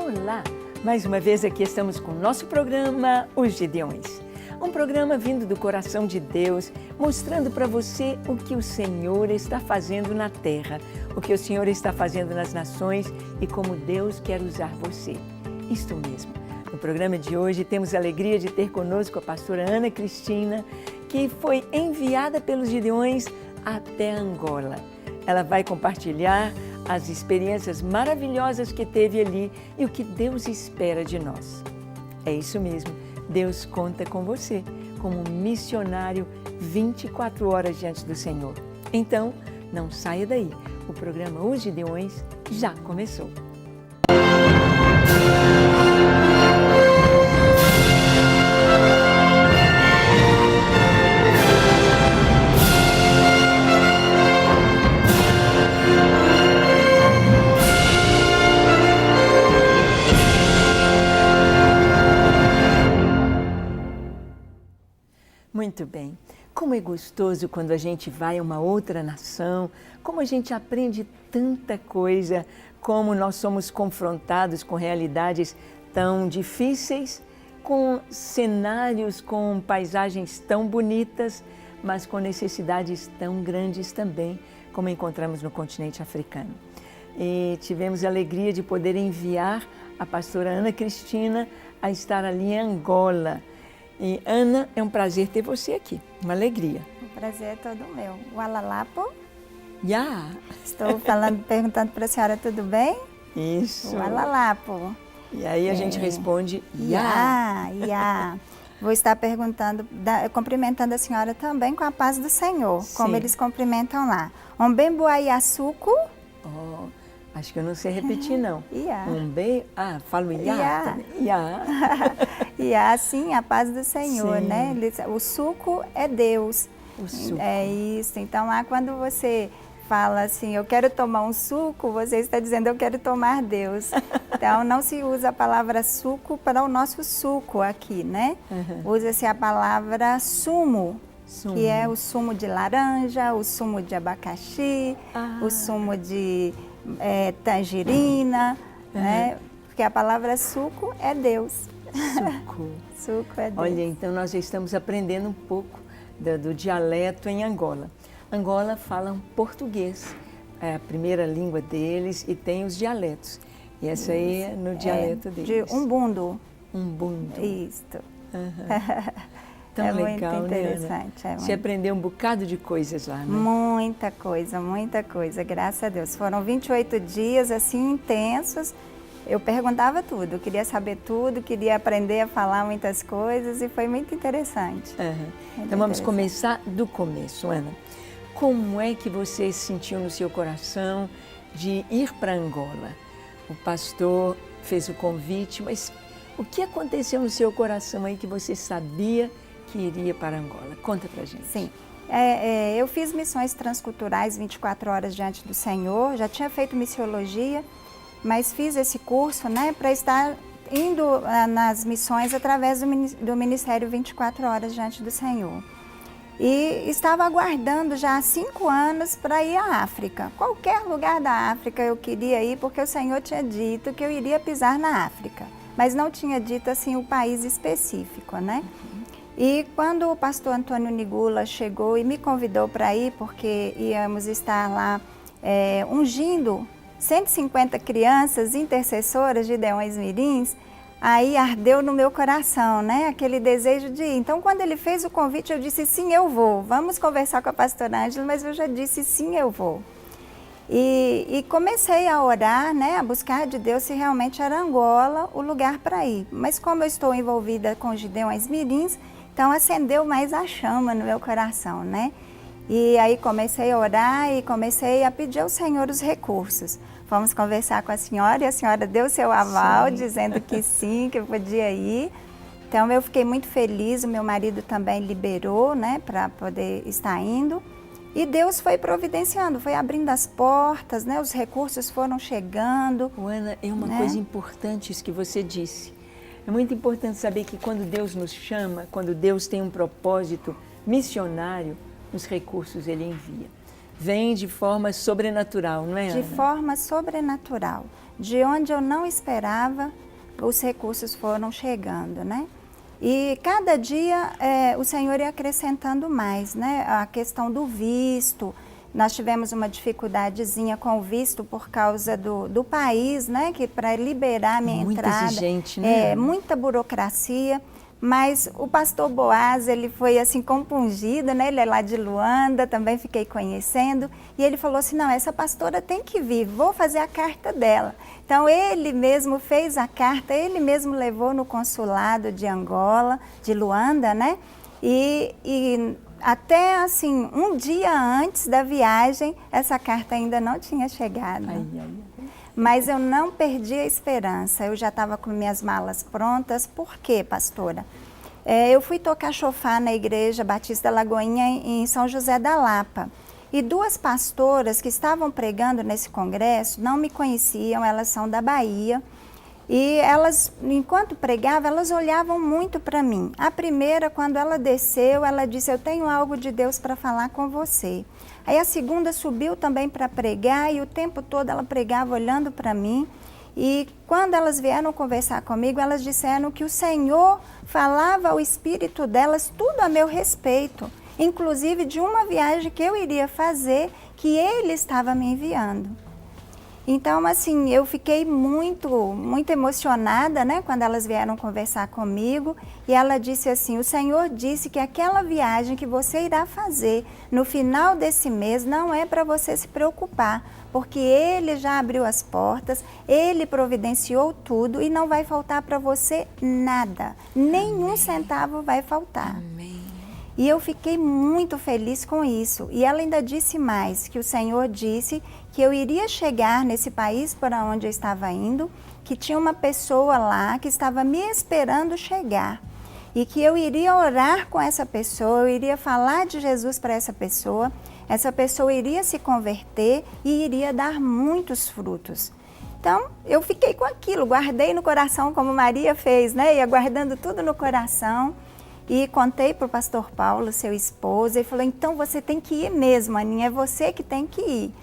Olá! Mais uma vez aqui estamos com o nosso programa Os Gideões. Um programa vindo do coração de Deus, mostrando para você o que o Senhor está fazendo na terra, o que o Senhor está fazendo nas nações e como Deus quer usar você. Isto mesmo. No programa de hoje temos a alegria de ter conosco a pastora Ana Cristina, que foi enviada pelos Gideões até Angola. Ela vai compartilhar as experiências maravilhosas que teve ali e o que Deus espera de nós. É isso mesmo, Deus conta com você como um missionário 24 horas diante do Senhor. Então, não saia daí, o programa Os Gideões já começou. Muito bem. Como é gostoso quando a gente vai a uma outra nação, como a gente aprende tanta coisa, como nós somos confrontados com realidades tão difíceis, com cenários, com paisagens tão bonitas, mas com necessidades tão grandes também, como encontramos no continente africano. E tivemos a alegria de poder enviar a pastora Ana Cristina a estar ali em Angola. E Ana, é um prazer ter você aqui, uma alegria. O prazer é todo meu. Walalapo. Ya. Estou perguntando para a senhora, tudo bem? Isso. Walalapo. E aí a gente responde ya. Ya. Vou estar perguntando, cumprimentando a senhora também com a paz do Senhor, como Sim. eles cumprimentam lá. Ombemboaiaçuco. Oh, acho que eu não sei repetir, não. Ya. Falo ya. Ya. Ya. E assim, a paz do Senhor, Sim. né? O suco é Deus. O suco. É isso. Então, lá quando você fala assim, eu quero tomar um suco, você está dizendo, eu quero tomar Deus. Então, não se usa a palavra suco para o nosso suco aqui, né? Uhum. Usa-se a palavra sumo, Sumo. que é o sumo de laranja, o sumo de abacaxi, o sumo de tangerina, né? Porque a palavra suco é Deus. Suco. Suco é Deus. Olha, então nós já estamos aprendendo um pouco do dialeto em Angola. Angola falam português, é a primeira língua deles e tem os dialetos. E essa aí é no dialeto deles. De Umbundo. Umbundo. Isto. Tão é legal, muito né, interessante. Ana? Você aprendeu um bocado de coisas lá, né? Muita coisa, graças a Deus. Foram 28 dias assim intensos. Eu perguntava tudo, eu queria saber tudo, queria aprender a falar muitas coisas e foi muito interessante. Então vamos começar do começo, Ana. Como é que você sentiu no seu coração de ir para Angola? O pastor fez o convite, mas o que aconteceu no seu coração aí que você sabia que iria para Angola? Conta pra gente. Sim. Eu fiz missões transculturais 24 horas diante do Senhor, já tinha feito missiologia, mas fiz esse curso, né, para estar indo nas missões através do Ministério 24 Horas Diante do Senhor. E estava aguardando já há 5 anos para ir à África. Qualquer lugar da África eu queria ir, porque o Senhor tinha dito que eu iria pisar na África, mas não tinha dito assim o país específico, né? E quando o pastor Antônio Nigula chegou e me convidou para ir, porque íamos estar lá ungindo 150 crianças intercessoras de Gideões Mirins, aí ardeu no meu coração, né? Aquele desejo de ir. Então, quando ele fez o convite, eu disse, sim, eu vou. Vamos conversar com a pastora Ângela, mas eu já disse, sim, eu vou. E comecei a orar, né? A buscar de Deus se realmente era Angola o lugar para ir. Mas como eu estou envolvida com Gideões Mirins, então acendeu mais a chama no meu coração, né? E aí comecei a orar e comecei a pedir ao Senhor os recursos. Fomos conversar com a senhora e a senhora deu seu aval, dizendo que sim, que eu podia ir. Então eu fiquei muito feliz, o meu marido também liberou, né, para poder estar indo. E Deus foi providenciando, foi abrindo as portas, né, os recursos foram chegando. Ana, é uma coisa importante isso que você disse. É muito importante saber que quando Deus nos chama, quando Deus tem um propósito missionário, os recursos Ele envia. vem de forma sobrenatural, não é, Ana? De forma sobrenatural. De onde eu não esperava, os recursos foram chegando, né? E cada dia o Senhor ia acrescentando mais, né? A questão do visto, nós tivemos uma dificuldadezinha com o visto por causa do país, né? Que para liberar a minha entrada... Muita exigente, né? Muita burocracia. Mas o pastor Boaz, ele foi assim compungido, né? Ele é lá de Luanda, também fiquei conhecendo. E ele falou assim, não, essa pastora tem que vir, vou fazer a carta dela. Então ele mesmo fez a carta, ele mesmo levou no consulado de Angola, de Luanda, né? E até assim, um dia antes da viagem, essa carta ainda não tinha chegado. Ai, ai, ai. Mas eu não perdi a esperança, eu já estava com minhas malas prontas. Por quê, pastora? Eu fui tocar chofar na Igreja Batista Lagoinha em São José da Lapa. E duas pastoras que estavam pregando nesse congresso não me conheciam, elas são da Bahia. E elas, enquanto pregavam, elas olhavam muito para mim. A primeira, quando ela desceu, ela disse, eu tenho algo de Deus para falar com você. Aí a segunda subiu também para pregar e o tempo todo ela pregava olhando para mim. E quando elas vieram conversar comigo, elas disseram que o Senhor falava ao espírito delas tudo a meu respeito. Inclusive de uma viagem que eu iria fazer, que Ele estava me enviando. Então, assim, eu fiquei muito emocionada, né, quando elas vieram conversar comigo. E ela disse assim, o Senhor disse que aquela viagem que você irá fazer no final desse mês não é para você se preocupar, porque Ele já abriu as portas, Ele providenciou tudo e não vai faltar para você nada. Nenhum centavo vai faltar. Amém. E eu fiquei muito feliz com isso. E ela ainda disse mais, que o Senhor disse que eu iria chegar nesse país para onde eu estava indo, que tinha uma pessoa lá que estava me esperando chegar. E que eu iria orar com essa pessoa, eu iria falar de Jesus para essa pessoa iria se converter e iria dar muitos frutos. Então, eu fiquei com aquilo, guardei no coração como Maria fez, né? Ia guardando tudo no coração. E contei para o pastor Paulo, seu esposo, e falou, então você tem que ir mesmo, Aninha, é você que tem que ir.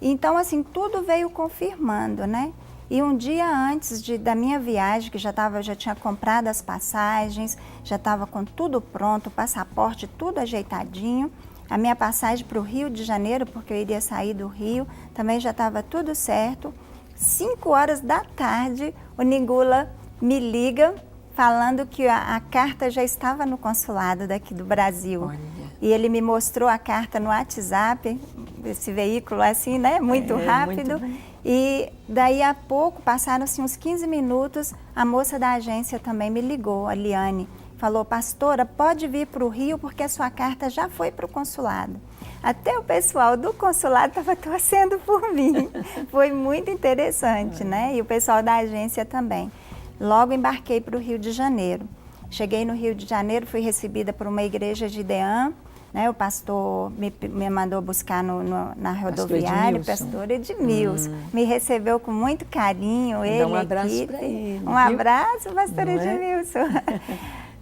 Então, assim, tudo veio confirmando, né? E um dia antes da minha viagem, que já tinha comprado as passagens, já estava com tudo pronto, o passaporte tudo ajeitadinho, a minha passagem para o Rio de Janeiro, porque eu iria sair do Rio, também já estava tudo certo. 5 horas da tarde, o Nigula me liga, falando que a carta já estava no consulado daqui do Brasil. Olha. E ele me mostrou a carta no WhatsApp, esse veículo assim, né, muito rápido. Muito e daí a pouco, passaram-se uns 15 minutos, a moça da agência também me ligou, a Liane. Falou, pastora, pode vir para o Rio porque a sua carta já foi para o consulado. Até o pessoal do consulado estava torcendo por mim. Foi muito interessante, né? E o pessoal da agência também. Logo embarquei para o Rio de Janeiro. Cheguei no Rio de Janeiro, fui recebida por uma igreja de Ideã, né? O pastor me mandou buscar na rodoviária, o pastor Edmilson. Me recebeu com muito carinho, Dá um abraço para ele. Um abraço, pastor Edmilson.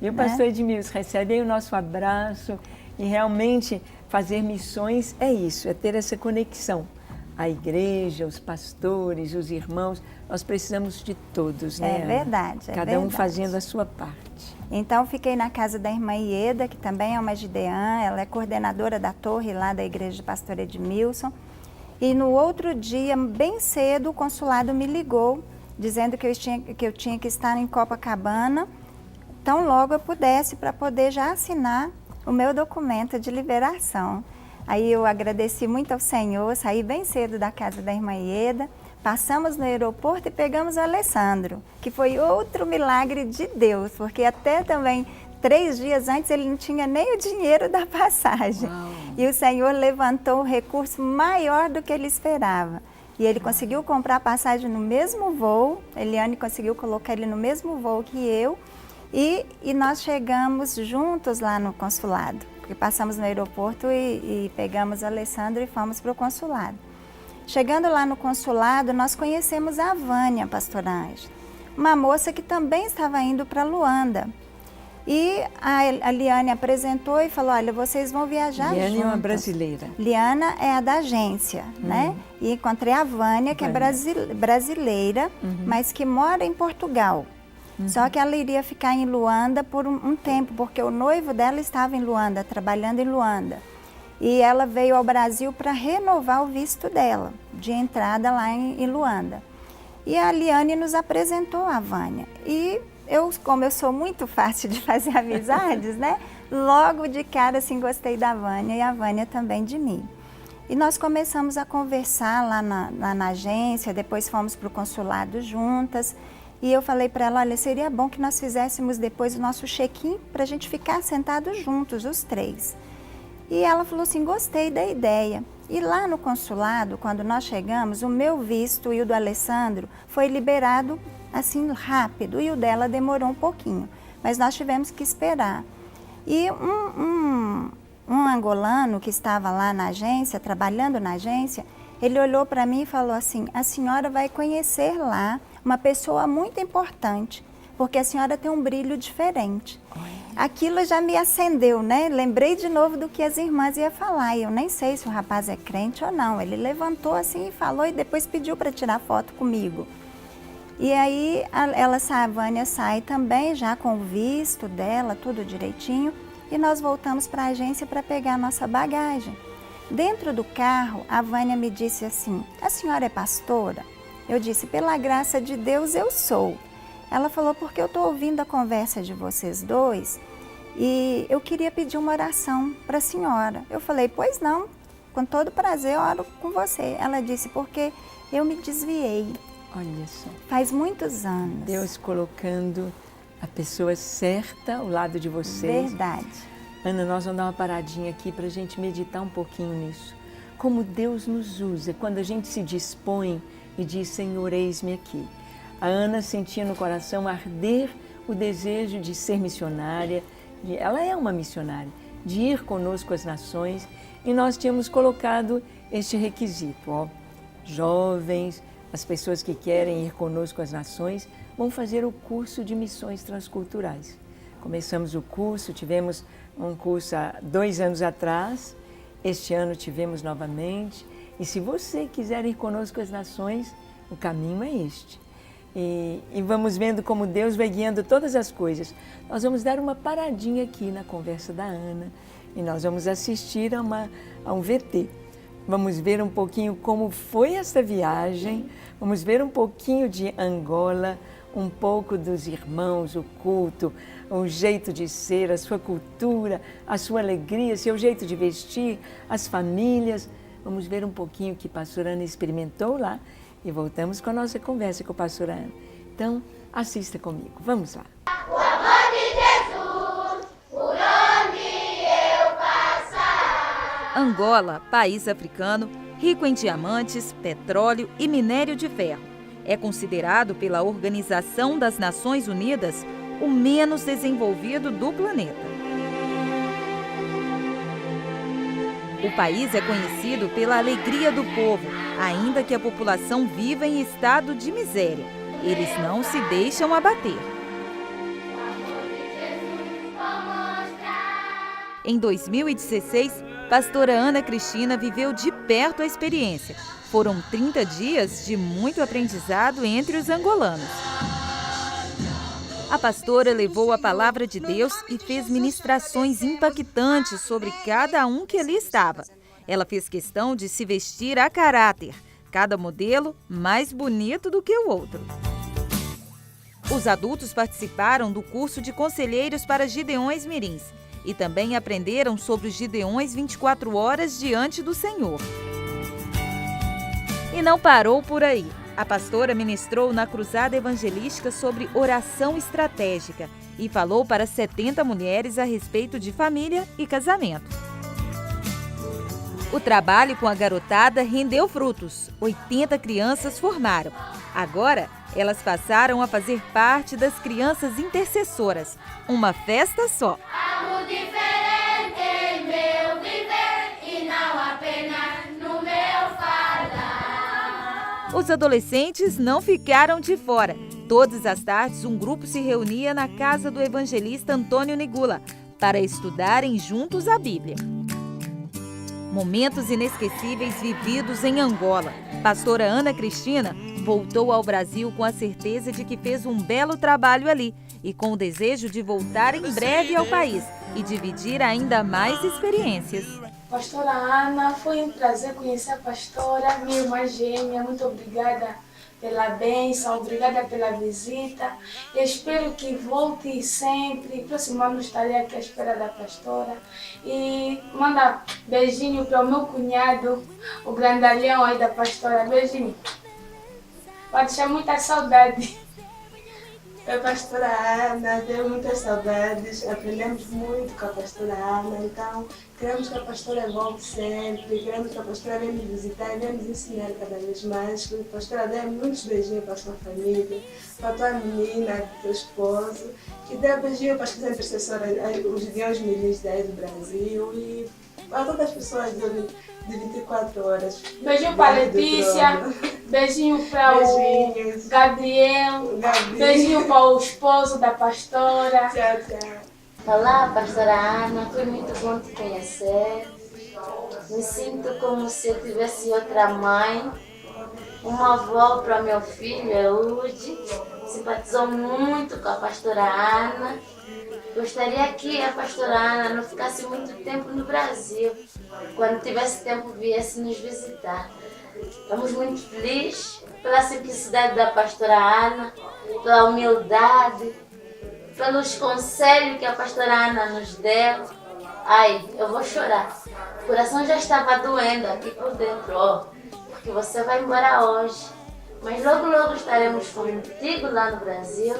E o pastor Edmilson, recebe aí o nosso abraço. E realmente fazer missões é isso, é ter essa conexão. A igreja, os pastores, os irmãos, nós precisamos de todos, né? É verdade, Cada um fazendo a sua parte. Então, fiquei na casa da irmã Ieda, que também é uma gideã, ela é coordenadora da torre lá da igreja do pastor Edmilson. E no outro dia, bem cedo, o consulado me ligou, dizendo que eu tinha que estar em Copacabana, tão logo eu pudesse, para poder já assinar o meu documento de liberação. Aí eu agradeci muito ao Senhor, saí bem cedo da casa da irmã Ieda, passamos no aeroporto e pegamos o Alessandro, que foi outro milagre de Deus, porque até também 3 dias antes ele não tinha nem o dinheiro da passagem. Uau. E o Senhor levantou um recurso maior do que ele esperava. E ele conseguiu comprar a passagem no mesmo voo, Eliane conseguiu colocar ele no mesmo voo que eu, e nós chegamos juntos lá no consulado. Porque passamos no aeroporto e pegamos o Alessandro e fomos para o consulado. Chegando lá no consulado, nós conhecemos a Vânia, pastora Ângela, uma moça que também estava indo para Luanda. E a Liane apresentou e falou, olha, vocês vão viajar juntas. Liane é uma brasileira. Liana é a da agência, né? E encontrei a Vânia, que é brasileira, mas que mora em Portugal. Só que ela iria ficar em Luanda por um tempo, porque o noivo dela estava em Luanda, trabalhando em Luanda. E ela veio ao Brasil para renovar o visto dela, de entrada lá em Luanda. E a Liane nos apresentou a Vânia. E como eu sou muito fácil de fazer amizades, né? Logo de cara, assim, gostei da Vânia e a Vânia também de mim. E nós começamos a conversar lá na agência, depois fomos para o consulado juntas. E eu falei para ela, olha, seria bom que nós fizéssemos depois o nosso check-in para a gente ficar sentados juntos, os três. E ela falou assim, gostei da ideia. E lá no consulado, quando nós chegamos, o meu visto e o do Alessandro foi liberado assim rápido e o dela demorou um pouquinho, mas nós tivemos que esperar. E um angolano que estava lá na agência, trabalhando na agência, ele olhou para mim e falou assim, a senhora vai conhecer lá uma pessoa muito importante, porque a senhora tem um brilho diferente. Aquilo já me acendeu, né? Lembrei de novo do que as irmãs iam falar. Eu nem sei se o rapaz é crente ou não. Ele levantou assim e falou e depois pediu para tirar foto comigo. E aí a Vânia sai também, já com o visto dela, tudo direitinho. E nós voltamos para a agência para pegar a nossa bagagem. Dentro do carro, a Vânia me disse assim, a senhora é pastora? Eu disse, pela graça de Deus eu sou. Ela falou, porque eu estou ouvindo a conversa de vocês dois e eu queria pedir uma oração para a senhora. Eu falei, pois não, com todo prazer eu oro com você. Ela disse, porque eu me desviei. Olha só. Faz muitos anos. Deus colocando a pessoa certa ao lado de vocês. Verdade. Ana, nós vamos dar uma paradinha aqui para a gente meditar um pouquinho nisso. Como Deus nos usa quando a gente se dispõe e diz, Senhor, eis-me aqui. A Ana sentia no coração arder o desejo de ser missionária, ela é uma missionária, de ir conosco às nações, e nós tínhamos colocado este requisito, ó, jovens, as pessoas que querem ir conosco às nações, vão fazer o curso de missões transculturais. Começamos o curso, tivemos um curso há 2 anos atrás, este ano tivemos novamente, e se você quiser ir conosco às nações, o caminho é este. E vamos vendo como Deus vai guiando todas as coisas. Nós vamos dar uma paradinha aqui na conversa da Ana e nós vamos assistir a um VT. Vamos ver um pouquinho como foi essa viagem, vamos ver um pouquinho de Angola, um pouco dos irmãos, o culto, o jeito de ser, a sua cultura, a sua alegria, seu jeito de vestir, as famílias. Vamos ver um pouquinho o que a pastora Ana experimentou lá. E voltamos com a nossa conversa com a pastora Ana. Então, assista comigo. Vamos lá. O amor de Jesus, por onde eu passar. Angola, país africano, rico em diamantes, petróleo e minério de ferro. É considerado pela Organização das Nações Unidas o menos desenvolvido do planeta. O país é conhecido pela alegria do povo, ainda que a população viva em estado de miséria. Eles não se deixam abater. Em 2016, pastora Ana Cristina viveu de perto a experiência. Foram 30 dias de muito aprendizado entre os angolanos. A pastora levou a palavra de Deus e fez ministrações impactantes sobre cada um que ali estava. Ela fez questão de se vestir a caráter, cada modelo mais bonito do que o outro. Os adultos participaram do curso de conselheiros para Gideões Mirins e também aprenderam sobre os Gideões 24 horas diante do Senhor. E não parou por aí. A pastora ministrou na Cruzada Evangelística sobre oração estratégica e falou para 70 mulheres a respeito de família e casamento. O trabalho com a garotada rendeu frutos. 80 crianças formaram. Agora, elas passaram a fazer parte das crianças intercessoras. Uma festa só. Algo diferente em meu viver e não apenas no meu falar. Os adolescentes não ficaram de fora. Todas as tardes, um grupo se reunia na casa do evangelista Antônio Nigula para estudarem juntos a Bíblia. Momentos inesquecíveis vividos em Angola. Pastora Ana Cristina voltou ao Brasil com a certeza de que fez um belo trabalho ali e com o desejo de voltar em breve ao país e dividir ainda mais experiências. Pastora Ana, foi um prazer conhecer a pastora, minha irmã gêmea. Muito obrigada pela bênção, obrigada pela visita. Eu espero que volte sempre. Próximo ano estarei aqui à espera da pastora. E manda beijinho para o meu cunhado, o grandalhão aí da pastora. Beijinho. Vai deixar muita saudade. A pastora Ana, tenho muitas saudades, aprendemos muito com a pastora Ana, então queremos que a pastora volte sempre, queremos que a pastora venha nos visitar e venha nos ensinar cada vez mais, que a pastora dê muitos beijinhos para a sua família, para a tua menina, para o teu esposo, que dê beijinho para as intercessoras, os Gideões Mirins daí do Brasil e a todas as pessoas de 24 horas. Beijinho para a Letícia, beijinho para o Gabriel, beijinho para o esposo da pastora. Tchau, tchau. Olá, pastora Ana, foi muito bom te conhecer. Me sinto como se eu tivesse outra mãe, uma avó para meu filho, Eude. Simpatizou muito com a pastora Ana. Gostaria que a pastora Ana não ficasse muito tempo no Brasil. Quando tivesse tempo, viesse nos visitar. Estamos muito felizes pela simplicidade da pastora Ana, pela humildade, pelos conselhos que a pastora Ana nos deu. Ai, eu vou chorar. O coração já estava doendo aqui por dentro, ó, porque você vai embora hoje. Mas logo, logo estaremos contigo lá no Brasil.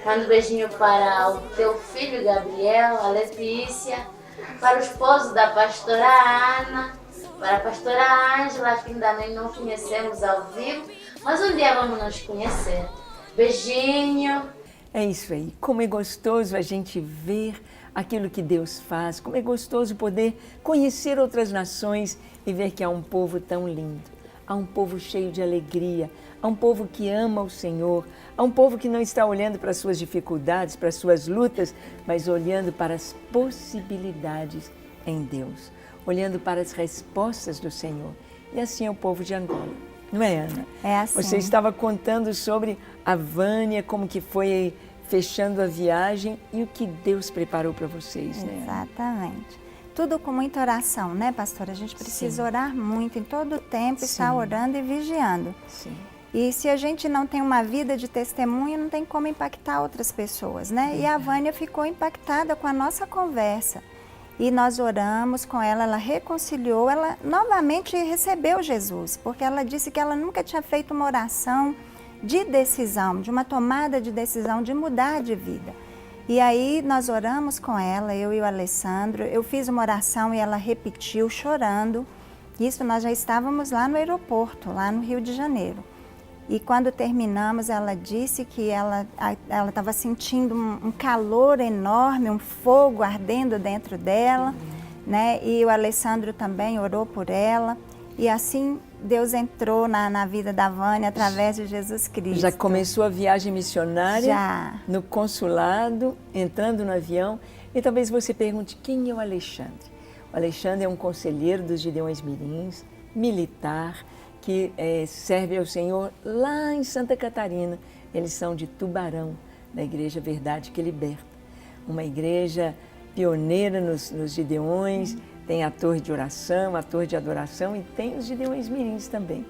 Mando um beijinho para o teu filho Gabriel, a Letícia, para o esposo da pastora Ana, para a pastora Ângela, que ainda não conhecemos ao vivo, mas um dia vamos nos conhecer. Beijinho. É isso aí. Como é gostoso a gente ver aquilo que Deus faz, como é gostoso poder conhecer outras nações e ver que há um povo tão lindo, há um povo cheio de alegria, há um povo que ama o Senhor, há um povo que não está olhando para as suas dificuldades, para as suas lutas, mas olhando para as possibilidades em Deus, olhando para as respostas do Senhor. E assim é o povo de Angola, não é, Ana? É assim. Você estava contando sobre a Vânia, como que foi fechando a viagem e o que Deus preparou para vocês, né? Exatamente. Tudo com muita oração, né, pastora? A gente precisa orar muito, em todo o tempo, estar orando e vigiando. Sim. E se a gente não tem uma vida de testemunho, não tem como impactar outras pessoas, né? E a Vânia ficou impactada com a nossa conversa. E nós oramos com ela, ela reconciliou, ela novamente recebeu Jesus, porque ela disse que ela nunca tinha feito uma oração de decisão, de uma tomada de decisão, de mudar de vida. E aí nós oramos com ela, eu e o Alessandro, eu fiz uma oração e ela repetiu chorando. Isso nós já estávamos lá no aeroporto, lá no Rio de Janeiro. E quando terminamos, ela disse que ela estava sentindo um calor enorme, um fogo ardendo dentro dela, né? E o Alessandro também orou por ela. E assim Deus entrou na vida da Vânia através de Jesus Cristo. Já começou a viagem missionária? Já. No consulado, entrando no avião. E talvez você pergunte, quem é o Alexandre? O Alexandre é um conselheiro dos Gideões Mirins, militar, que serve ao Senhor lá em Santa Catarina. Eles são de Tubarão, da Igreja Verdade que Liberta. Uma igreja pioneira nos Gideões, tem a torre de oração, a torre de adoração e tem os Gideões Mirins também.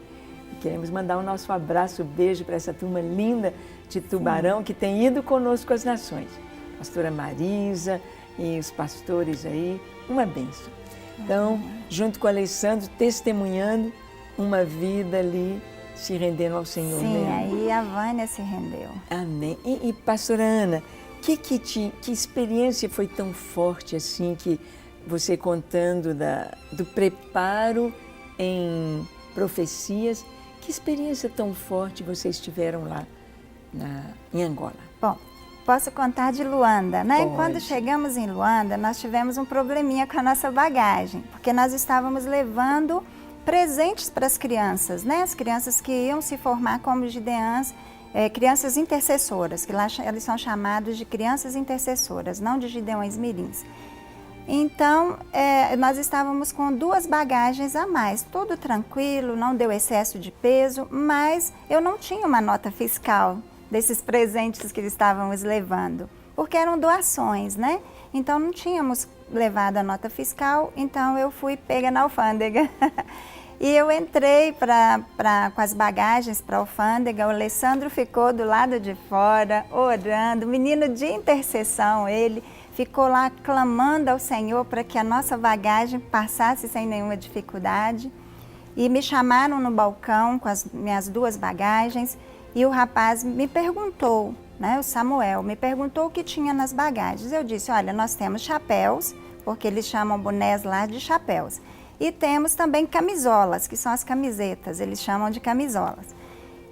E queremos mandar o nosso abraço, beijo para essa turma linda de Tubarão que tem ido conosco às nações. Pastora Marisa e os pastores aí, uma bênção. Então, junto com o Alessandro, testemunhando uma vida ali, se rendendo ao Senhor. Sim, né? aí a Vânia se rendeu. Amém. E pastora Ana, que experiência foi tão forte assim, que você contando do preparo em profecias, que experiência tão forte vocês tiveram lá em Angola? Bom, posso contar de Luanda, né? Pode. Quando chegamos em Luanda, nós tivemos um probleminha com a nossa bagagem, porque nós estávamos levando presentes para as crianças, né? As crianças que iam se formar como gideãs, crianças intercessoras, que lá eles são chamados de crianças intercessoras, não de Gideões Mirins. Então, nós estávamos com 2 bagagens a mais, tudo tranquilo, não deu excesso de peso, mas eu não tinha uma nota fiscal desses presentes que estávamos levando, porque eram doações, né? Então, não tínhamos levado a nota fiscal, então eu fui pega na alfândega. E eu entrei com as bagagens para a alfândega, o Alessandro ficou do lado de fora, orando, menino de intercessão ele, ficou lá clamando ao Senhor para que a nossa bagagem passasse sem nenhuma dificuldade. E me chamaram no balcão com as minhas 2 bagagens e o rapaz me perguntou, né, o Samuel, me perguntou o que tinha nas bagagens. Eu disse, olha, nós temos chapéus, porque eles chamam bonés lá de chapéus. E temos também camisolas, que são as camisetas, eles chamam de camisolas.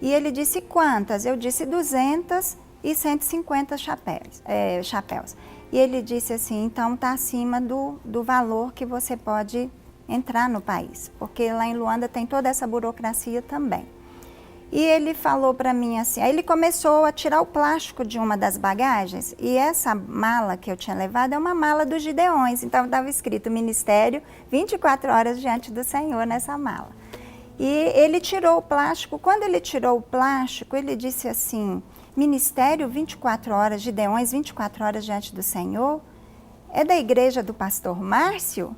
E ele disse, quantas? Eu disse 200 e 150 chapéus. E ele disse assim, então está acima do valor que você pode entrar no país, porque lá em Luanda tem toda essa burocracia também. E ele falou para mim assim, aí ele começou a tirar o plástico de uma das bagagens, e essa mala que eu tinha levado é uma mala dos Gideões, então estava escrito Ministério 24 horas diante do Senhor nessa mala. E ele tirou o plástico, quando ele tirou o plástico, ele disse assim, Ministério 24 horas, Gideões 24 horas diante do Senhor, é da igreja do pastor Márcio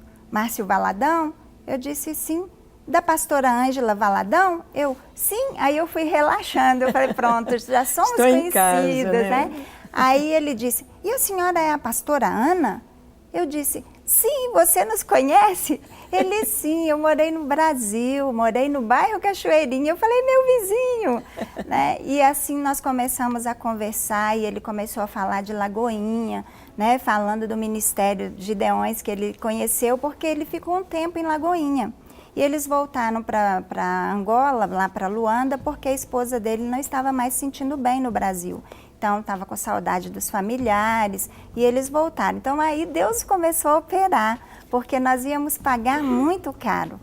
Valadão? Eu disse sim. Da pastora Ângela Valadão? Eu, sim. Aí eu fui relaxando, eu falei, pronto, já somos Estou conhecidas, em casa, né? Aí ele disse, e a senhora é a pastora Ana? Eu disse, sim, você nos conhece? Ele, sim, eu morei no Brasil, morei no bairro Cachoeirinha. Eu falei, meu vizinho, né? E assim nós começamos a conversar e ele começou a falar de Lagoinha, né? Falando do Ministério de Gideões que ele conheceu, porque ele ficou um tempo em Lagoinha. E eles voltaram para Angola, lá para Luanda, porque a esposa dele não estava mais se sentindo bem no Brasil. Então, estava com saudade dos familiares e eles voltaram. Então, aí Deus começou a operar, porque nós íamos pagar muito caro.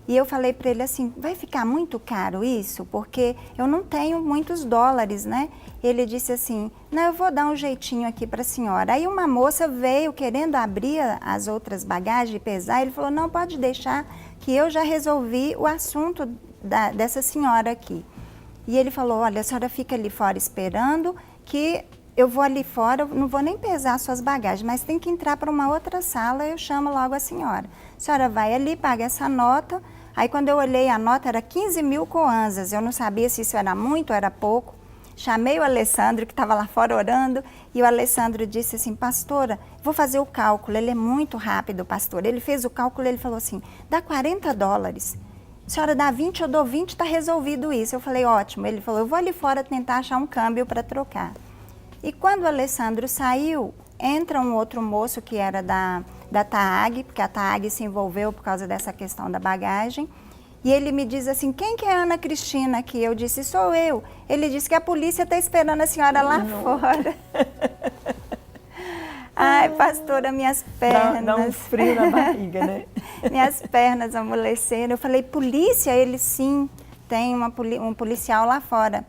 E eu falei para ele assim, vai ficar muito caro isso? Porque eu não tenho muitos dólares, né? Ele disse assim, não, eu vou dar um jeitinho aqui para a senhora. Aí uma moça veio querendo abrir as outras bagagens e pesar. Ele falou, não, pode deixar que eu já resolvi o assunto dessa senhora aqui. E ele falou, olha, a senhora fica ali fora esperando que eu vou ali fora, não vou nem pesar suas bagagens, mas tem que entrar para uma outra sala, eu chamo logo a senhora. A senhora vai ali, paga essa nota. Aí quando eu olhei a nota era 15.000 kwanzas, eu não sabia se isso era muito ou era pouco. Chamei o Alessandro, que estava lá fora orando, e o Alessandro disse assim, pastora, vou fazer o cálculo, ele é muito rápido, pastor. Ele fez o cálculo, ele falou assim, dá 40 dólares. A senhora dá 20, eu dou 20, está resolvido isso. Eu falei, ótimo. Ele falou, eu vou ali fora tentar achar um câmbio para trocar. E quando o Alessandro saiu, entra um outro moço que era da TAAG, porque a TAAG se envolveu por causa dessa questão da bagagem. E ele me diz assim, quem que é a Ana Cristina aqui? Eu disse, sou eu. Ele disse que a polícia está esperando a senhora lá fora. Ai, pastora, minhas pernas. Dá um frio na barriga, né? Minhas pernas amoleceram. Eu falei, polícia? Ele, sim, tem um policial lá fora,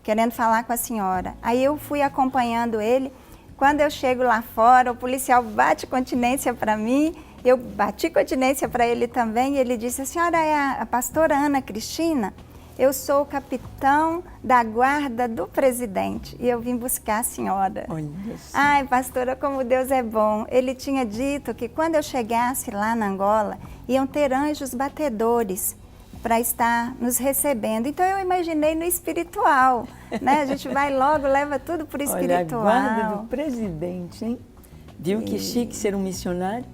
querendo falar com a senhora. Aí eu fui acompanhando ele. Quando eu chego lá fora, o policial bate continência para mim. Eu bati continência para ele também e ele disse, a senhora é a pastora Ana Cristina? Eu sou o capitão da guarda do presidente e eu vim buscar a senhora. Olha isso. Ai, pastora, como Deus é bom. Ele tinha dito que quando eu chegasse lá na Angola, iam ter anjos batedores para estar nos recebendo. Então eu imaginei no espiritual, né? A gente vai logo, leva tudo para o espiritual. Olha, a guarda do presidente, hein? Viu que chique ser um missionário?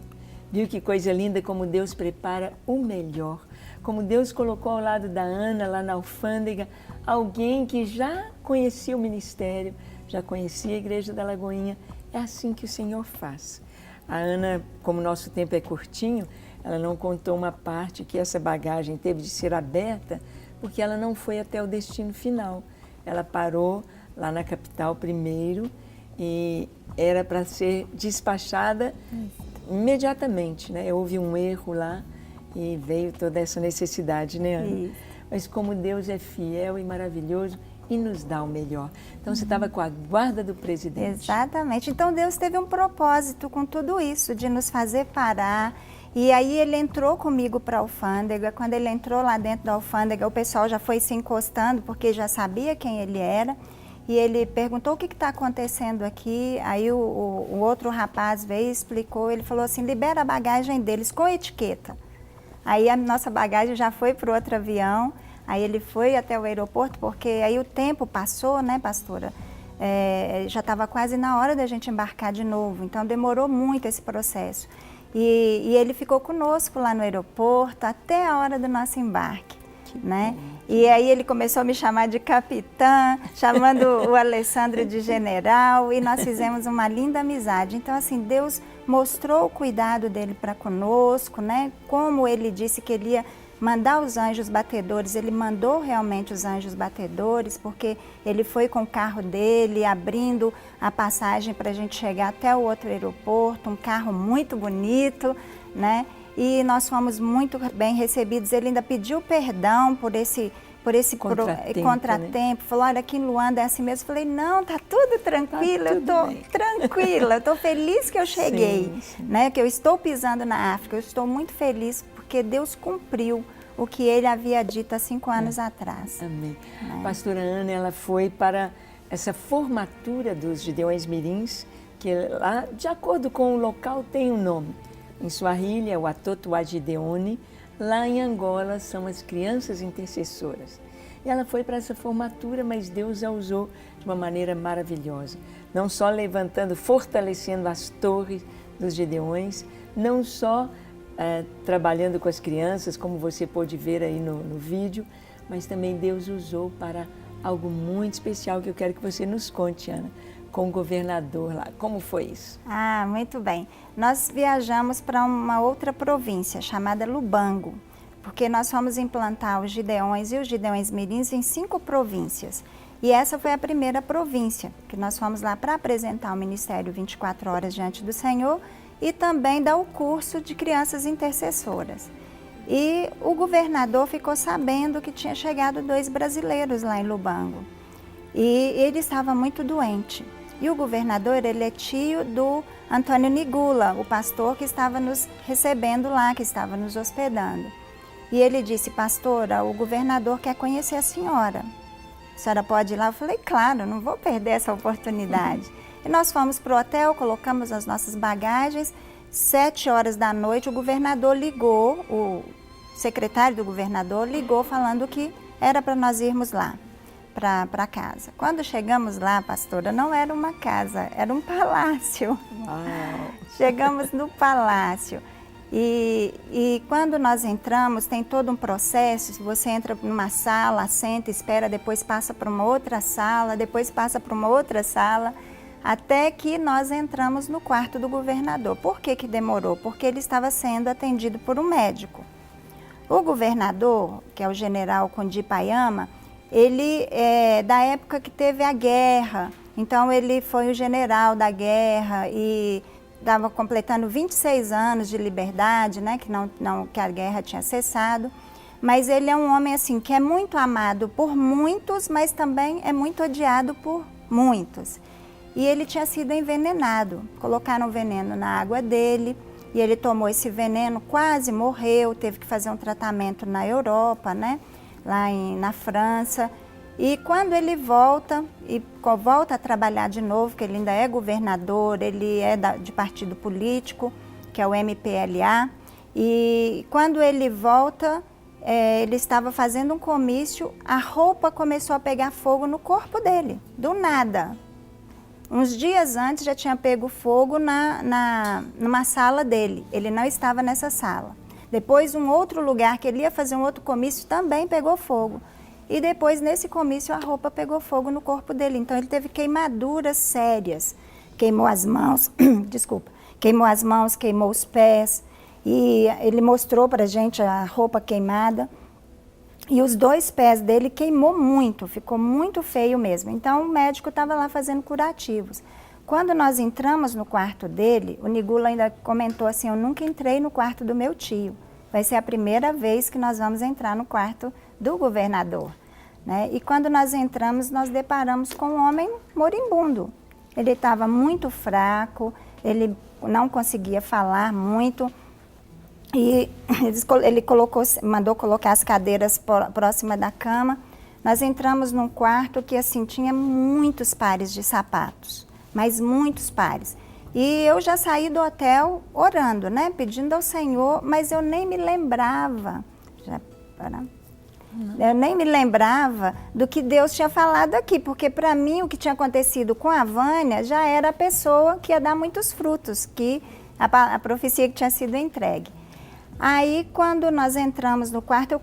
Viu que coisa linda como Deus prepara o melhor. Como Deus colocou ao lado da Ana, lá na alfândega, alguém que já conhecia o ministério, já conhecia a Igreja da Lagoinha. É assim que o Senhor faz. A Ana, como nosso tempo é curtinho, ela não contou uma parte que essa bagagem teve de ser aberta, porque ela não foi até o destino final. Ela parou lá na capital primeiro e era para ser despachada imediatamente, né? Houve um erro lá e veio toda essa necessidade, né, Ana? Isso. Mas como Deus é fiel e maravilhoso, e nos dá o melhor. Então você estava com a guarda do presidente. Exatamente. Então Deus teve um propósito com tudo isso, de nos fazer parar. E aí ele entrou comigo para a alfândega. Quando ele entrou lá dentro da alfândega, o pessoal já foi se encostando, porque já sabia quem ele era. E ele perguntou o que está acontecendo aqui. Aí o outro rapaz veio e explicou. Ele falou assim, libera a bagagem deles com etiqueta. Aí a nossa bagagem já foi para o outro avião. Aí ele foi até o aeroporto, porque aí o tempo passou, né, pastora? Já estava quase na hora da gente embarcar de novo. Então demorou muito esse processo. E ele ficou conosco lá no aeroporto até a hora do nosso embarque, né? E aí ele começou a me chamar de capitã, chamando o Alessandro de general, e nós fizemos uma linda amizade. Então, assim, Deus mostrou o cuidado dele para conosco, né? Como ele disse que ele ia mandar os anjos batedores, ele mandou realmente os anjos batedores, porque ele foi com o carro dele, abrindo a passagem para a gente chegar até o outro aeroporto, um carro muito bonito, né? E nós fomos muito bem recebidos. Ele ainda pediu perdão por esse contratempo. Falou, olha, aqui em Luanda é assim mesmo. Eu falei, não, tá tudo tranquilo, eu tô tranquila, eu tô feliz que eu cheguei, né? Que eu estou pisando na África, eu estou muito feliz porque Deus cumpriu o que ele havia dito há 5 anos atrás. Amém. A pastora Ana, ela foi para essa formatura dos Gideões Mirins, que lá, de acordo com o local, tem um nome. Em Swahili é o Watoto wa Gideone, lá em Angola são as crianças intercessoras. E ela foi para essa formatura, mas Deus a usou de uma maneira maravilhosa. Não só levantando, fortalecendo as torres dos Gideões, não só trabalhando com as crianças, como você pôde ver aí no vídeo, mas também Deus usou para algo muito especial que eu quero que você nos conte, Ana, com o governador lá. Como foi isso? Ah, muito bem. Nós viajamos para uma outra província chamada Lubango, porque nós fomos implantar os Gideões e os Gideões Mirins em 5 províncias. E essa foi a primeira província, que nós fomos lá para apresentar o Ministério 24 Horas Diante do Senhor e também dar o curso de crianças intercessoras. E o governador ficou sabendo que tinha chegado 2 brasileiros lá em Lubango. E ele estava muito doente. E o governador, ele é tio do Antônio Nigula, o pastor que estava nos recebendo lá, que estava nos hospedando. E ele disse, pastora, o governador quer conhecer a senhora. A senhora pode ir lá? Eu falei, claro, não vou perder essa oportunidade. E nós fomos para o hotel, colocamos as nossas bagagens. 7 horas da noite, o governador ligou, o secretário do governador ligou falando que era para nós irmos lá, para casa. Quando chegamos lá, pastora, não era uma casa, era um palácio. Uau. Chegamos no palácio. E quando nós entramos, tem todo um processo. Você entra numa sala, senta, espera, depois passa para uma outra sala, depois passa para uma outra sala, até que nós entramos no quarto do governador. Por que que demorou? Porque ele estava sendo atendido por um médico. O governador, que é o general Kondi Payama, ele é da época que teve a guerra, então ele foi o general da guerra e estava completando 26 anos de liberdade, né, que a guerra tinha cessado, mas ele é um homem assim que é muito amado por muitos, mas também é muito odiado por muitos. E ele tinha sido envenenado, colocaram veneno na água dele e ele tomou esse veneno, quase morreu, teve que fazer um tratamento na Europa, né, lá na França. E quando ele volta a trabalhar de novo, que ele ainda é governador, ele é de partido político, que é o MPLA, e quando ele volta, ele estava fazendo um comício, a roupa começou a pegar fogo no corpo dele, do nada. Uns dias antes já tinha pego fogo numa sala dele, ele não estava nessa sala. Depois um outro lugar que ele ia fazer um outro comício também pegou fogo. E depois, nesse comício, a roupa pegou fogo no corpo dele. Então, ele teve queimaduras sérias. Queimou as mãos, desculpa, queimou as mãos, queimou os pés. E ele mostrou para a gente a roupa queimada. E os 2 pés dele queimou muito, ficou muito feio mesmo. Então, o médico estava lá fazendo curativos. Quando nós entramos no quarto dele, o Nigula ainda comentou assim, eu nunca entrei no quarto do meu tio. Vai ser a primeira vez que nós vamos entrar no quarto do governador. né? E quando nós entramos, nós deparamos com um homem moribundo. Ele estava muito fraco, ele não conseguia falar muito. E ele mandou colocar as cadeiras próxima da cama. Nós entramos num quarto que assim tinha muitos pares de sapatos, mas muitos pares. E eu já saí do hotel orando, né, pedindo ao Senhor, mas eu nem me lembrava. Eu nem me lembrava do que Deus tinha falado aqui, porque para mim o que tinha acontecido com a Vânia já era a pessoa que ia dar muitos frutos, que a profecia que tinha sido entregue. Aí, quando nós entramos no quarto, eu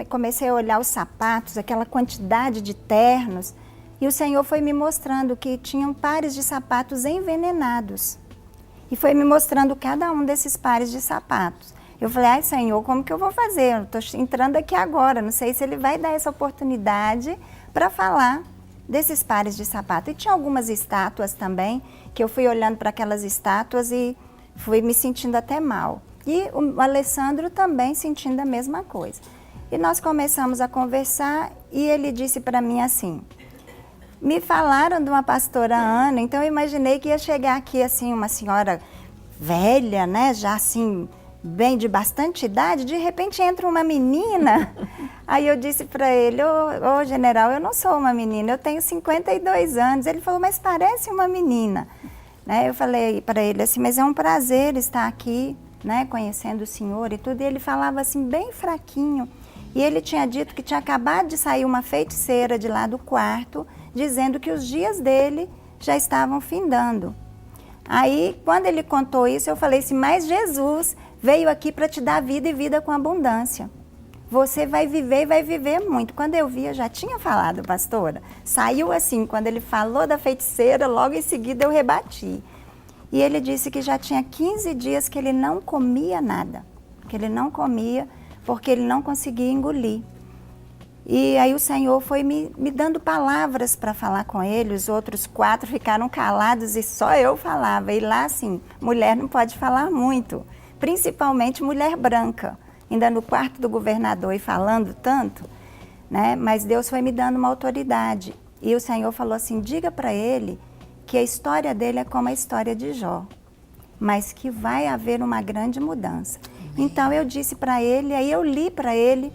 comecei a olhar os sapatos, aquela quantidade de ternos, e o Senhor foi me mostrando que tinham pares de sapatos envenenados. E foi me mostrando cada um desses pares de sapatos. Eu falei, ai Senhor, como que eu vou fazer? Eu estou entrando aqui agora, não sei se Ele vai dar essa oportunidade para falar desses pares de sapato. E tinha algumas estátuas também, que eu fui olhando para aquelas estátuas e fui me sentindo até mal. E o Alessandro também sentindo a mesma coisa. E nós começamos a conversar e ele disse para mim assim, me falaram de uma pastora Ana, então eu imaginei que ia chegar aqui assim uma senhora velha, né, já assim, bem de bastante idade, de repente entra uma menina. Aí eu disse para ele, ô general, eu não sou uma menina, eu tenho 52 anos. Ele falou, mas parece uma menina. Né? Eu falei para ele assim, mas é um prazer estar aqui, né, conhecendo o senhor e tudo, e ele falava assim bem fraquinho, e ele tinha dito que tinha acabado de sair uma feiticeira de lá do quarto, dizendo que os dias dele já estavam findando. Aí, quando ele contou isso, eu falei assim, mas Jesus veio aqui para te dar vida e vida com abundância. Você vai viver e vai viver muito. Quando eu vi, eu já tinha falado, pastora, saiu assim, quando ele falou da feiticeira, logo em seguida eu rebati. E ele disse que já tinha 15 dias que ele não comia nada, que ele não comia porque ele não conseguia engolir. E aí o Senhor foi me dando palavras para falar com ele, os outros 4 ficaram calados e só eu falava. E lá assim, mulher não pode falar muito, principalmente mulher branca, ainda no quarto do governador e falando tanto, né? Mas Deus foi me dando uma autoridade. E o Senhor falou assim, diga para ele que a história dele é como a história de Jó, mas que vai haver uma grande mudança. Então eu disse para ele, aí eu li para ele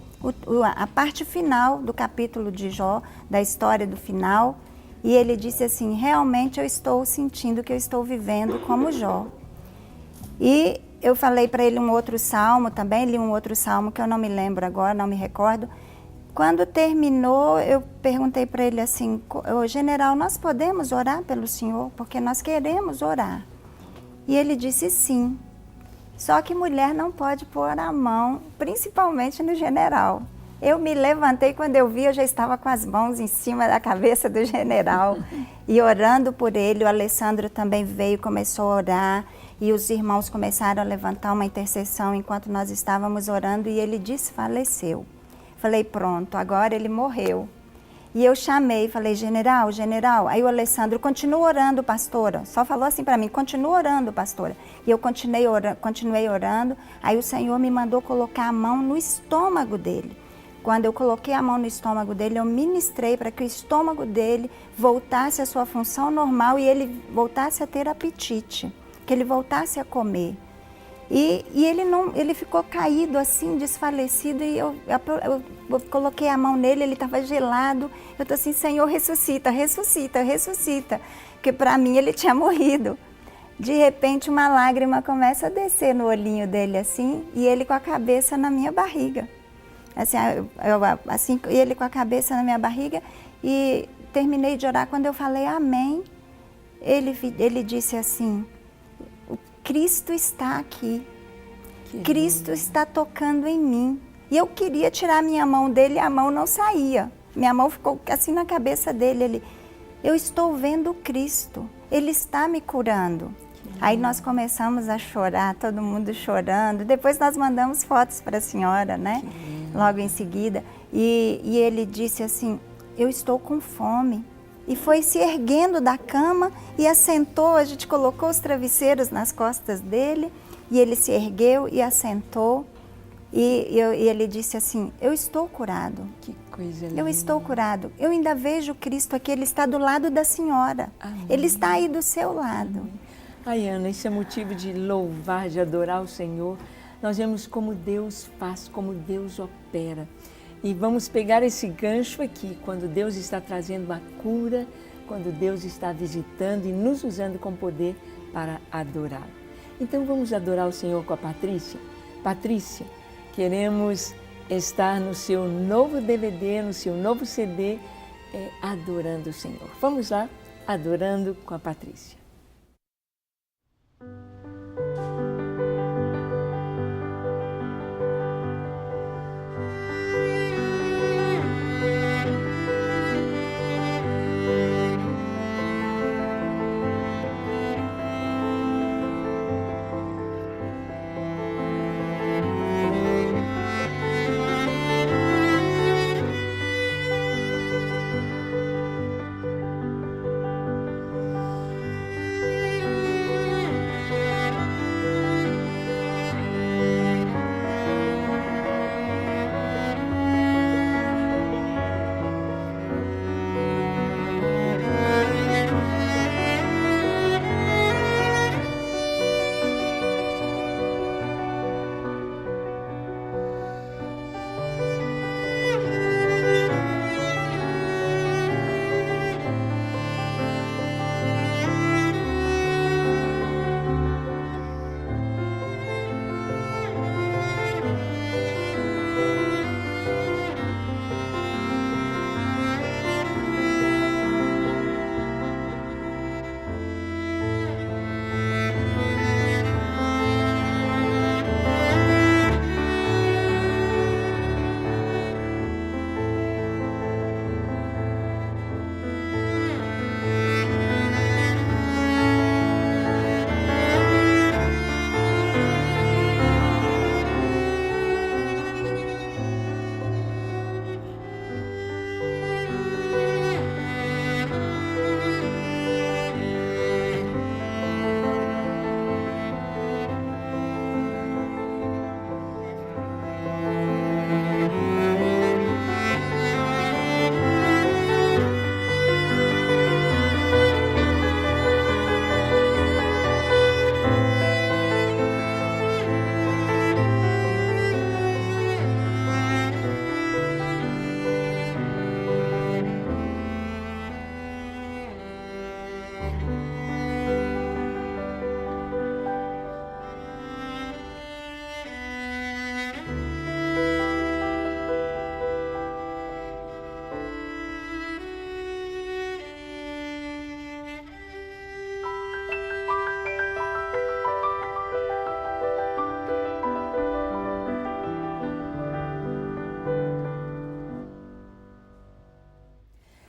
a parte final do capítulo de Jó, da história do final, e ele disse assim, realmente eu estou sentindo que eu estou vivendo como Jó. E eu falei para ele um outro salmo também, li um outro salmo que eu não me lembro agora, não me recordo. Quando terminou, eu perguntei para ele assim, general, nós podemos orar pelo senhor? Porque nós queremos orar. E ele disse sim. Só que mulher não pode pôr a mão, principalmente no general. Eu me levantei, quando eu vi, eu já estava com as mãos em cima da cabeça do general e orando por ele. O Alessandro também veio, começou a orar e os irmãos começaram a levantar uma intercessão enquanto nós estávamos orando e ele desfaleceu. Falei, pronto, agora ele morreu. E eu chamei, falei, general, general. Aí o Alessandro, continua orando, pastora. Só falou assim para mim, continua orando, pastora. E eu continuei orando. Aí o Senhor me mandou colocar a mão no estômago dele. Quando eu coloquei a mão no estômago dele, eu ministrei para que o estômago dele voltasse à sua função normal e ele voltasse a ter apetite, que ele voltasse a comer. E ele ficou caído assim, desfalecido, e eu coloquei a mão nele, ele estava gelado. Eu estou assim, Senhor, ressuscita, ressuscita, ressuscita, porque para mim ele tinha morrido. De repente uma lágrima começa a descer no olhinho dele assim, e ele com a cabeça na minha barriga. Assim, ele com a cabeça na minha barriga, e terminei de orar. Quando eu falei amém, ele disse assim, Cristo está aqui, Cristo está tocando em mim. E eu queria tirar minha mão dele e a mão não saía. Minha mão ficou assim na cabeça dele. Eu estou vendo Cristo, Ele está me curando. Aí nós começamos a chorar, todo mundo chorando. Depois nós mandamos fotos para a senhora, né? Logo em seguida. E ele disse assim, eu estou com fome. E foi se erguendo da cama e assentou, a gente colocou os travesseiros nas costas dele, e ele se ergueu e assentou. E ele disse assim, eu estou curado. Que coisa linda. Eu estou curado. Eu ainda vejo Cristo aqui, Ele está do lado da senhora. Amém. Ele está aí do seu lado. Ai, Ana, isso é motivo de louvar, de adorar o Senhor. Nós vemos como Deus faz, como Deus opera. E vamos pegar esse gancho aqui, quando Deus está trazendo a cura, quando Deus está visitando e nos usando com poder para adorar. Então vamos adorar o Senhor com a Patrícia. Patrícia, queremos estar no seu novo DVD, no seu novo CD, adorando o Senhor. Vamos lá, adorando com a Patrícia.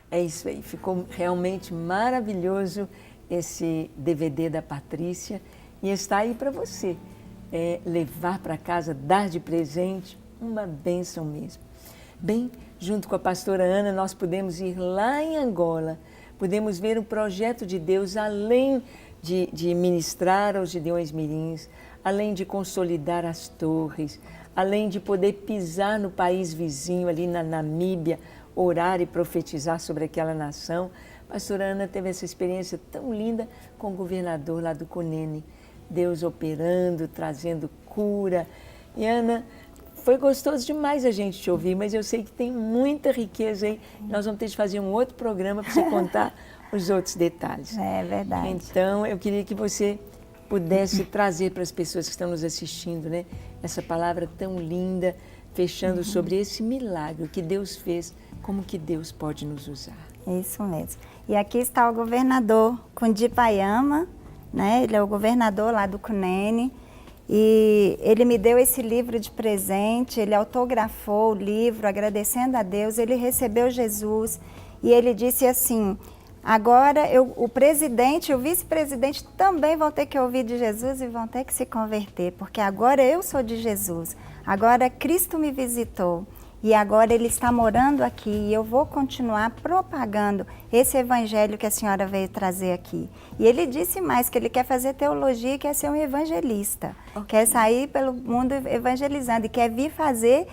É isso aí, ficou realmente maravilhoso esse DVD da Patrícia e está aí para você levar para casa, dar de presente, uma bênção mesmo. Bem, junto com a pastora Ana, nós podemos ir lá em Angola, podemos ver o projeto de Deus além de ministrar aos Gideões Mirins, além de consolidar as torres, além de poder pisar no país vizinho, ali na Namíbia, orar e profetizar sobre aquela nação. A pastora Ana teve essa experiência tão linda com o governador lá do Cunene. Deus operando, trazendo cura. E Ana, foi gostoso demais a gente te ouvir, mas eu sei que tem muita riqueza aí. Nós vamos ter de fazer um outro programa para você contar os outros detalhes. É verdade. Então, eu queria que você pudesse trazer para as pessoas que estão nos assistindo, né, essa palavra tão linda, fechando sobre esse milagre que Deus fez, como que Deus pode nos usar. Isso mesmo. E aqui está o governador Kundipayama, né? Ele é o governador lá do Cunene, e ele me deu esse livro de presente, ele autografou o livro, agradecendo a Deus, ele recebeu Jesus, e ele disse assim, agora o presidente e o vice-presidente também vão ter que ouvir de Jesus e vão ter que se converter, porque agora eu sou de Jesus, agora Cristo me visitou. E agora ele está morando aqui e eu vou continuar propagando esse evangelho que a senhora veio trazer aqui. E ele disse mais que ele quer fazer teologia e quer ser um evangelista. Quer sair pelo mundo evangelizando e quer vir fazer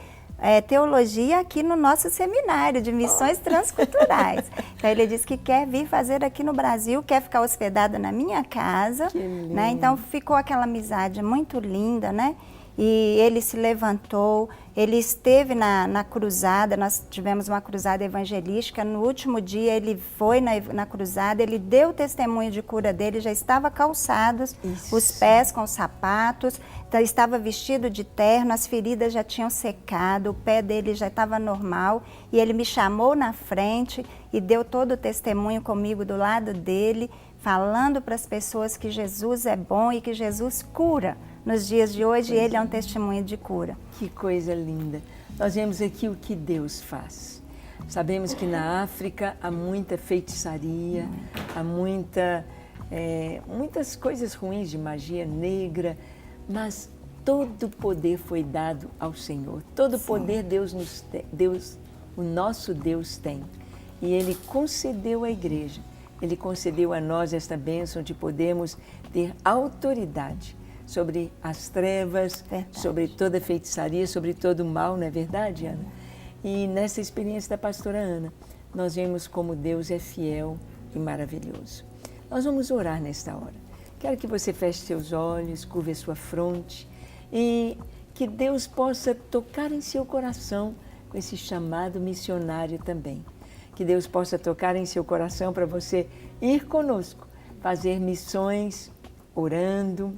teologia aqui no nosso seminário de missões transculturais. Então ele disse que quer vir fazer aqui no Brasil, quer ficar hospedado na minha casa, né? Então ficou aquela amizade muito linda, né? E ele se levantou, ele esteve na cruzada, nós tivemos uma cruzada evangelística, no último dia ele foi na cruzada, ele deu o testemunho de cura dele, já estava calçados, os pés com sapatos, estava vestido de terno, as feridas já tinham secado, o pé dele já estava normal, e ele me chamou na frente e deu todo o testemunho comigo do lado dele, falando para as pessoas que Jesus é bom e que Jesus cura. Nos dias de hoje, ele é um testemunho de cura. Que coisa linda. Nós vemos aqui o que Deus faz. Sabemos que na África há muita feitiçaria, há muitas coisas ruins de magia negra, mas todo poder foi dado ao Senhor. Todo poder o nosso Deus tem. E Ele concedeu à igreja, Ele concedeu a nós esta bênção de podermos ter autoridade sobre as trevas, sobre toda a feitiçaria, sobre todo o mal, não é verdade, Ana? E nessa experiência da pastora Ana, nós vemos como Deus é fiel e maravilhoso. Nós vamos orar nesta hora. Quero que você feche seus olhos, curve a sua fronte e que Deus possa tocar em seu coração com esse chamado missionário também. Que Deus possa tocar em seu coração para você ir conosco, fazer missões orando,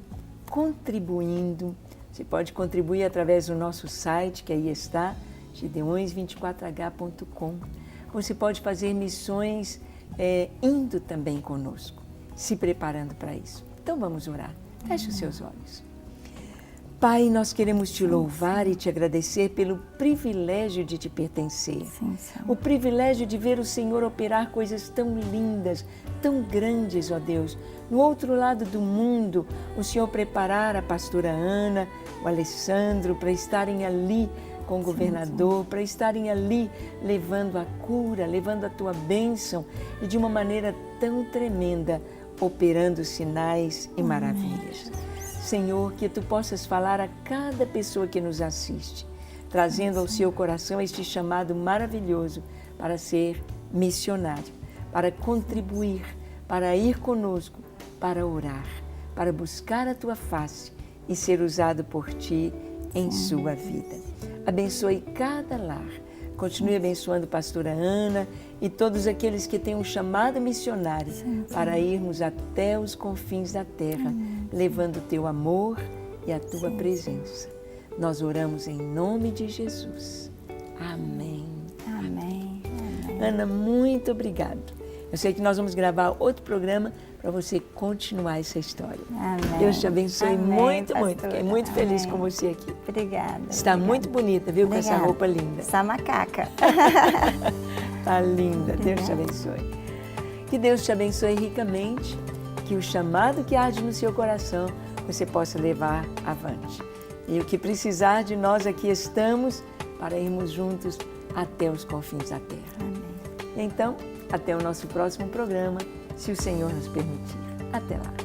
contribuindo. Você pode contribuir através do nosso site, que aí está, gideões24h.com. Você pode fazer missões indo também conosco, se preparando para isso. Então vamos orar. Feche os seus olhos. Pai, nós queremos te louvar e te agradecer pelo privilégio de te pertencer. O privilégio de ver o Senhor operar coisas tão lindas, tão grandes, ó Deus. No outro lado do mundo, o Senhor preparar a pastora Ana, o Alessandro, para estarem ali com o governador, para estarem ali levando a cura, levando a tua bênção e de uma maneira tão tremenda, operando sinais e maravilhas. Senhor, que Tu possas falar a cada pessoa que nos assiste, trazendo ao seu coração este chamado maravilhoso para ser missionário, para contribuir, para ir conosco, para orar, para buscar a Tua face e ser usado por Ti em sua vida. Abençoe cada lar. Continue abençoando a pastora Ana e todos aqueles que têm um chamado missionário para irmos até os confins da terra, levando o Teu amor e a Tua presença. Nós oramos em nome de Jesus. Amém. Amém. Ana, muito obrigada. Eu sei que nós vamos gravar outro programa para você continuar essa história. Amém. Deus te abençoe muito, pastora. muito. Fiquei muito feliz com você aqui. Obrigada. Está muito bonita, viu? Com essa roupa linda. Essa macaca. Está linda. Deus te abençoe. Que Deus te abençoe ricamente, que o chamado que arde no seu coração você possa levar avante. E o que precisar de nós aqui estamos para irmos juntos até os confins da terra. Amém. Então, até o nosso próximo programa, se o Senhor nos permitir. Até lá.